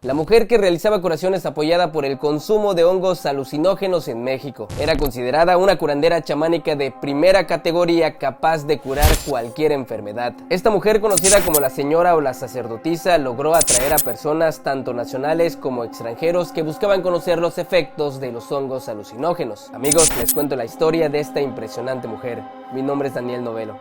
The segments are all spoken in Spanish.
La mujer que realizaba curaciones apoyada por el consumo de hongos alucinógenos en México. Era considerada una curandera chamánica de primera categoría capaz de curar cualquier enfermedad. Esta mujer, conocida como la señora o la sacerdotisa, logró atraer a personas tanto nacionales como extranjeros que buscaban conocer los efectos de los hongos alucinógenos. Amigos, les cuento la historia de esta impresionante mujer. Mi nombre es Daniel Novelo.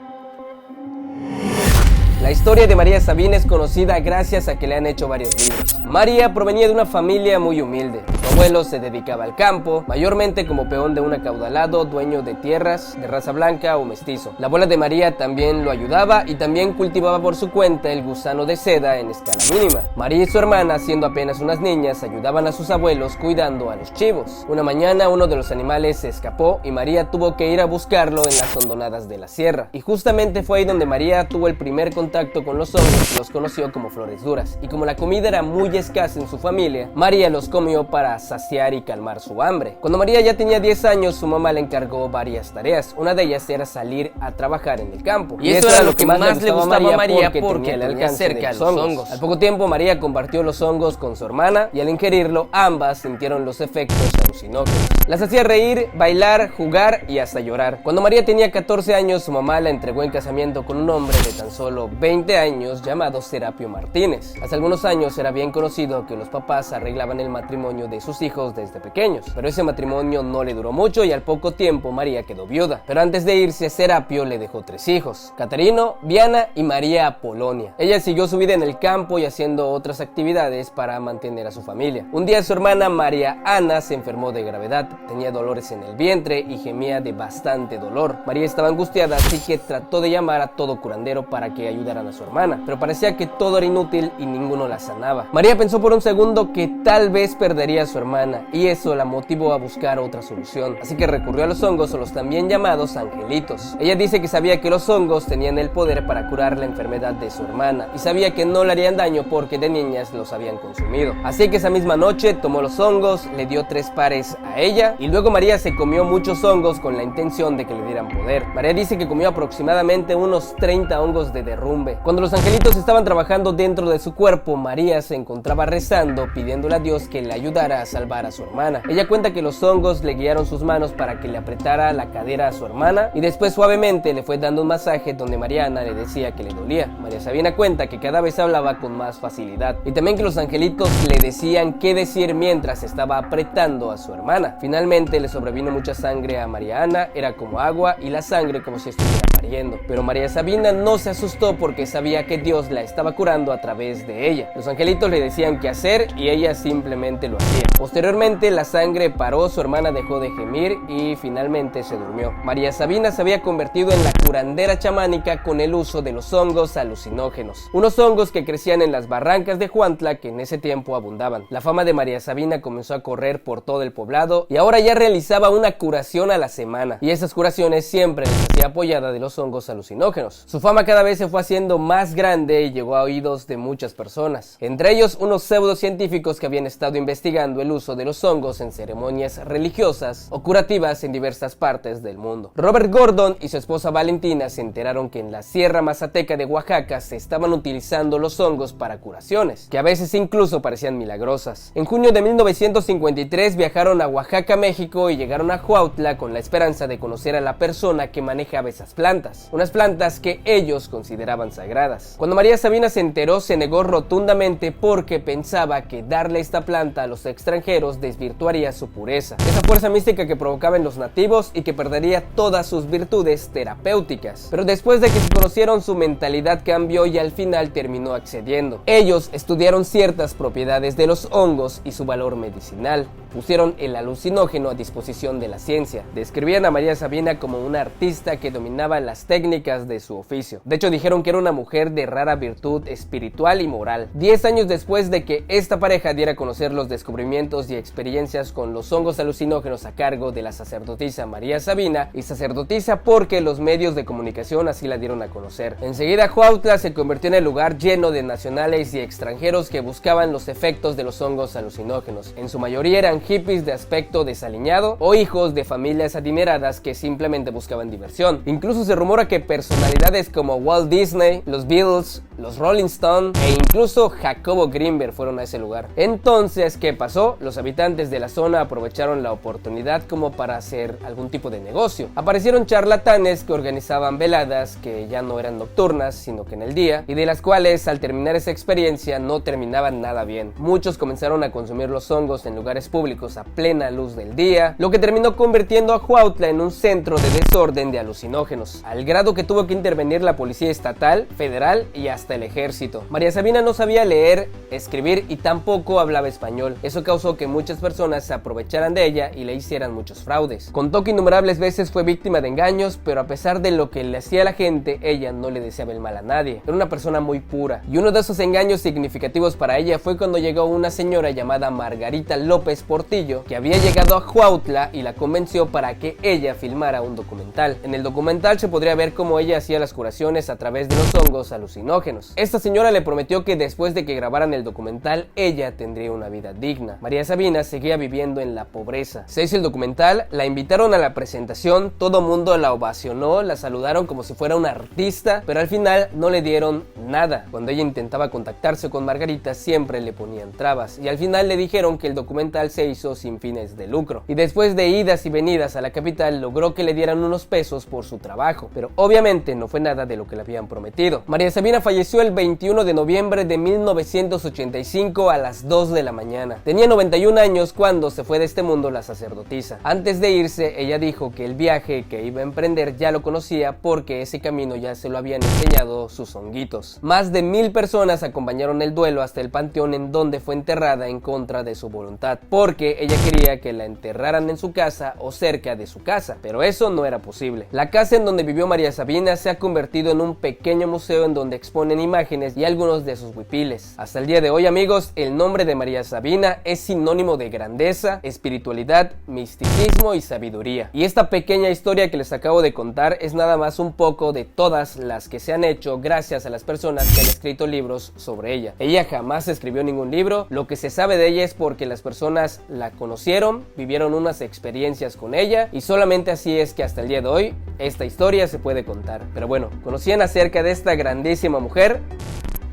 La historia de María Sabina es conocida gracias a que le han hecho varios libros. María provenía de una familia muy humilde. Su abuelo se dedicaba al campo, mayormente como peón de un acaudalado dueño de tierras de raza blanca o mestizo. La abuela de María también lo ayudaba y también cultivaba por su cuenta el gusano de seda en escala mínima. María y su hermana, siendo apenas unas niñas, ayudaban a sus abuelos cuidando a los chivos. Una mañana uno de los animales se escapó y María tuvo que ir a buscarlo en las hondonadas de la sierra. Y justamente fue ahí donde María tuvo el primer contacto con los hongos y los conoció como flores duras. Y como la comida era muy escasa en su familia, María los comió para saciar y calmar su hambre. Cuando María ya tenía 10 años, su mamá le encargó varias tareas. Una de ellas era salir a trabajar en el campo. Y eso era lo que más le gustaba a María porque tenía el alcance cerca de los hongos. Al poco tiempo, María compartió los hongos con su hermana y al ingerirlo, ambas sintieron los efectos alucinógenos. Las hacía reír, bailar, jugar y hasta llorar. Cuando María tenía 14 años, su mamá la entregó en casamiento con un hombre de tan solo 20 años llamado Serapio Martínez. Hace algunos años era bien conocido que los papás arreglaban el matrimonio de sus hijos desde pequeños, pero ese matrimonio no le duró mucho y al poco tiempo María quedó viuda. Pero antes de irse, Serapio le dejó 3 hijos: Caterino, Viana y María Apolonia. Ella siguió su vida en el campo y haciendo otras actividades para mantener a su familia. Un día su hermana María Ana se enfermó de gravedad, tenía dolores en el vientre y gemía de bastante dolor. María estaba angustiada, así que trató de llamar a todo curandero para que ayudaran a su hermana, pero parecía que todo era inútil y ninguno la sanaba. María pensó por un segundo que tal vez perdería a su hermana y eso la motivó a buscar otra solución, así que recurrió a los hongos, o los también llamados angelitos. Ella dice que sabía que los hongos tenían el poder para curar la enfermedad de su hermana y sabía que no le harían daño porque de niñas los habían consumido. Así que esa misma noche tomó los hongos, le dio 3 pares a ella y luego María se comió muchos hongos con la intención de que le dieran poder. María dice que comió aproximadamente unos 30 hongos de derrumbe. Cuando los angelitos estaban trabajando dentro de su cuerpo, María se encontraba rezando, pidiéndole a Dios que le ayudara a salvar a su hermana. Ella cuenta que los hongos le guiaron sus manos para que le apretara la cadera a su hermana y después suavemente le fue dando un masaje donde Mariana le decía que le dolía. María Sabina cuenta que cada vez hablaba con más facilidad y también que los angelitos le decían qué decir mientras estaba apretando a su hermana. Finalmente le sobrevino mucha sangre a Mariana, era como agua y la sangre como si estuviera pariendo. Pero María Sabina no se asustó porque sabía que Dios la estaba curando a través de ella. Los angelitos le decían qué hacer y ella simplemente lo hacía. Posteriormente la sangre paró, su hermana dejó de gemir y finalmente se durmió. María Sabina se había convertido en la curandera chamánica con el uso de los hongos alucinógenos, unos hongos que crecían en las barrancas de Huantla que en ese tiempo abundaban. La fama de María Sabina comenzó a correr por todo el poblado y ahora ya realizaba una curación a la semana y esas curaciones siempre les hacía apoyada de los hongos alucinógenos. Su fama cada vez se fue haciendo más grande y llegó a oídos de muchas personas, entre ellos unos pseudocientíficos que habían estado investigando el uso de los hongos en ceremonias religiosas o curativas en diversas partes del mundo. Robert Gordon y su esposa Valentina se enteraron que en la Sierra Mazateca de Oaxaca se estaban utilizando los hongos para curaciones, que a veces incluso parecían milagrosas. En junio de 1953 viajaron a Oaxaca, México y llegaron a Huautla con la esperanza de conocer a la persona que manejaba esas plantas, unas plantas que ellos consideraban sagradas. Cuando María Sabina se enteró, se negó rotundamente porque pensaba que darle esta planta a los extranjeros desvirtuaría su pureza, esa fuerza mística que provocaba en los nativos y que perdería todas sus virtudes terapéuticas. Pero después de que se conocieron, su mentalidad cambió y al final terminó accediendo. Ellos estudiaron ciertas propiedades de los hongos y su valor medicinal, pusieron el alucinógeno a disposición de la ciencia, describían a María Sabina como una artista que dominaba las técnicas de su oficio. De hecho, dijeron que era una mujer de rara virtud espiritual y moral. 10 años después de que esta pareja diera a conocer los descubrimientos y experiencias con los hongos alucinógenos a cargo de la sacerdotisa María Sabina, y sacerdotisa porque los medios de comunicación así la dieron a conocer. Enseguida Huautla se convirtió en el lugar lleno de nacionales y extranjeros que buscaban los efectos de los hongos alucinógenos. En su mayoría eran hippies de aspecto desaliñado o hijos de familias adineradas que simplemente buscaban diversión. Incluso se rumora que personalidades como Walt Disney, los Beatles, los Rolling Stones e incluso Jacobo Greenberg fueron a ese lugar. Entonces, ¿qué pasó? Los habitantes de la zona aprovecharon la oportunidad como para hacer algún tipo de negocio. Aparecieron charlatanes que organizaban veladas que ya no eran nocturnas, sino que en el día, y de las cuales al terminar esa experiencia no terminaban nada bien. Muchos comenzaron a consumir los hongos en lugares públicos a plena luz del día, lo que terminó convirtiendo a Huautla en un centro de desorden de alucinógenos, al grado que tuvo que intervenir la policía estatal, federal y hasta el ejército. María Sabina no sabía leer, escribir y tampoco hablaba español. Eso causó que muchas personas se aprovecharan de ella y le hicieran muchos fraudes. Contó que innumerables veces fue víctima de engaños, pero a pesar de lo que le hacía a la gente, ella no le deseaba el mal a nadie. Era una persona muy pura. Y uno de esos engaños significativos para ella fue cuando llegó una señora llamada Margarita López Portillo, que había llegado a Huautla y la convenció para que ella filmara un documental. En el documental se podría ver cómo ella hacía las curaciones a través de los hongos alucinógenos. Esta señora le prometió que después de que grabaran el documental, ella tendría una vida digna. María Sabina seguía viviendo en la pobreza. Se hizo el documental, la invitaron a la presentación, todo mundo la ovacionó, la saludaron como si fuera una artista, pero al final no le dieron nada. Cuando ella intentaba contactarse con Margarita, siempre le ponían trabas, y al final le dijeron que el documental se hizo sin fines de lucro. Y después de idas y venidas a la capital, logró que le dieran unos pesos por su trabajo, pero obviamente no fue nada de lo que le habían prometido. María Sabina falleció el 21 de noviembre de 1985 a las 2 de la mañana. Tenía 91 años cuando se fue de este mundo la sacerdotisa. Antes de irse, ella dijo que el viaje que iba a emprender ya lo conocía porque ese camino ya se lo habían enseñado sus honguitos. Más de 1000 personas acompañaron el duelo hasta el panteón en donde fue enterrada en contra de su voluntad, porque ella quería que la enterraran en su casa o cerca de su casa, pero eso no era posible. La casa en donde vivió María Sabina se ha convertido en un pequeño museo en donde exponen imágenes y algunos de sus huipiles. Hasta el día de hoy, amigos, el nombre de María Sabina es sinónimo de grandeza, espiritualidad, misticismo y sabiduría. Y esta pequeña historia que les acabo de contar es nada más un poco de todas las que se han hecho gracias a las personas que han escrito libros sobre ella. Ella jamás escribió ningún libro, lo que se sabe de ella es porque las personas la conocieron, vivieron unas experiencias con ella y solamente así es que hasta el día de hoy esta historia se puede contar. Pero bueno, ¿conocían acerca de esta grandísima mujer?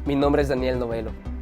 Mi nombre es Daniel Novelo.